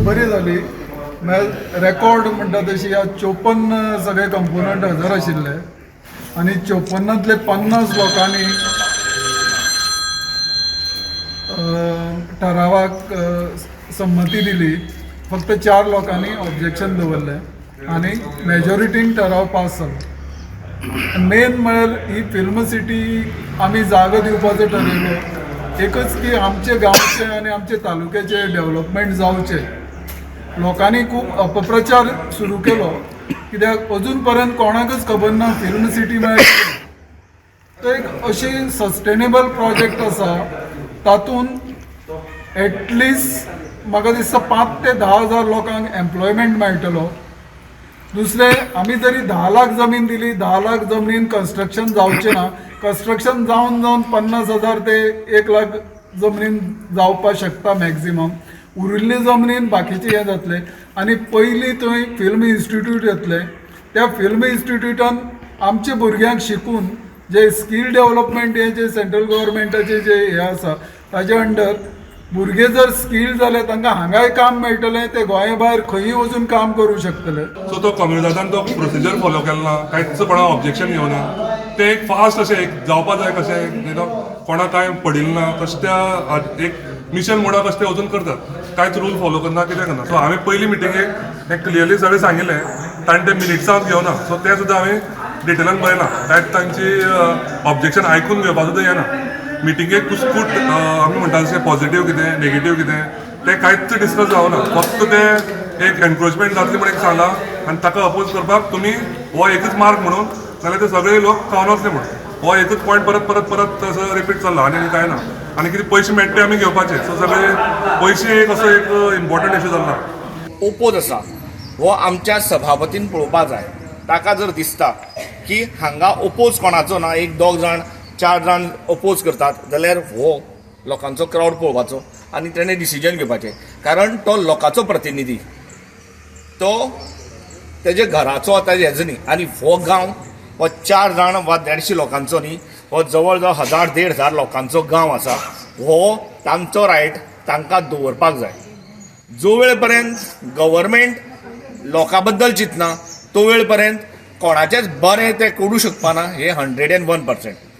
बरी जाली रेकॉर्ड म्हणटा तशी आज 54 सगळे कंपोनंट हजर आशिल्ले आणि 54तले 50 लोकांनी ठरावाक संमती दिली. फक्त 4 लोकांनी ऑब्जेक्शन दवरले आणि मेजॉरिटीन ठराव पास जालो. मेन म्हळ्यार ही फिल्म सिटी आमी जागो दिवपाचो ठरयलो एकच की आमचे गांवचे आणि आमचे तालुक्याचे डेव्हलपमेंट जावचे. लोकांनी खूप अपप्रचार सुरू केलो कित्याक अजून पर्यंत कोणाकच खबर ना फिल्म सिटी म्हळ्यार. तो एक अशी सस्टेनेबल प्रोजेक्ट आसा तातूंत एटलिस्ट म्हाका दिसता 5 ते 10 हजार लोकांक एम्प्लॉयमेंट मेळटलो. दुसरे आमी जरी 10 लाख जमीन दिली 10 लाख जमनीन कन्स्ट्रक्शन जावचें ना. कन्स्ट्रक्शन जावन 50,000 ते 1 लाख जमनीन जावपाक शकता मॅक्झिमम. उरिल्ली जमनीन बाकीचे हे जातले आनी पयलीं थंय फिल्म इन्स्टिट्यूट येतले. त्या फिल्म इन्स्टिट्यूटान आमच्या भुरग्यांक शिकून जे स्कील डेव्हलपमेंट हे जे सेंट्रल गव्हर्मेंटाचे जे हे आसा ताजे अंडर भुरगे जर स्कील जाले तांकां हांगाय काम मेळटलें. ते गोंया भायर खंयी वचून काम करूं शकतले. सो तो कम्युनिटान तो प्रोसिजर फॉलो केला कांयच कोणा ऑब्जेक्शन येवना. ते एक फास्ट अशें एक जावपा जाय कशें कोणाक कांय पडिल्लें ना तशें त्या एक मिशन मोडाक कशें ते वचून करतात. कांयच रूल फॉलो करना कितें करना. सो हांवें पयली मिटिंगेक हें क्लियरली सगळें सांगिल्लें ताणें ते मिनिट्सांत घेवना. सो तें सुद्दां हांवें डिटेलान बरयलां. कांयच तांची ऑब्जेक्शन आयकून घेवपा सुद्दां येना. मिटिंगेक कुसकूट आमी म्हणटा तशें पॉझिटीव कितें नेगेटीव कितें तें कांयच डिस्कस जावना. फक्त तें एक एनक्रोचमेंट जातली म्हणून एक सांगलां आनी ताका अपोज करपाक तुमी हो एकच मार्क म्हणून जाल्यार ते सगळे लोक पावनासले म्हणून हो एकच पॉयंट परत परत परत असो रिपीट चल्ला आनी कांय ना. आनी कितें पयशे मेळटा ते आमी घेवपाचे. सो सगळे पयशे एक असो एक इम्पॉर्टंट इशू जाल्ला. ओपोज आसा हो आमच्या सभापतीन पळोवपा जाय. ताका जर दिसता की हांगा ओपोज कोणाचो ना एक 2 जाण 4 जाण ओपोज करतात जाल्यार हो लोकांचो क्रावड पळोवपाचो आनी तेणें डिसिजन घेवपाचें. कारण तो लोकांचो प्रतिनिधी तो तेजे घराचो आतां हेजो न्ही. आनी हो गांव हो 4 जाण वा 150 लोकांचो न्ही. हो जवळ जवळ 1000-1,500 लोकांचो गांव आसा. हो तांचो रायट तांकां दवरपाक जाय. जो वेळ पर्यंत गव्हर्मेंट लोकां बद्दल चिंतना तो वेळ पर्यंत कोणाचेच बरें ते करूं शकपाना. हे 101%.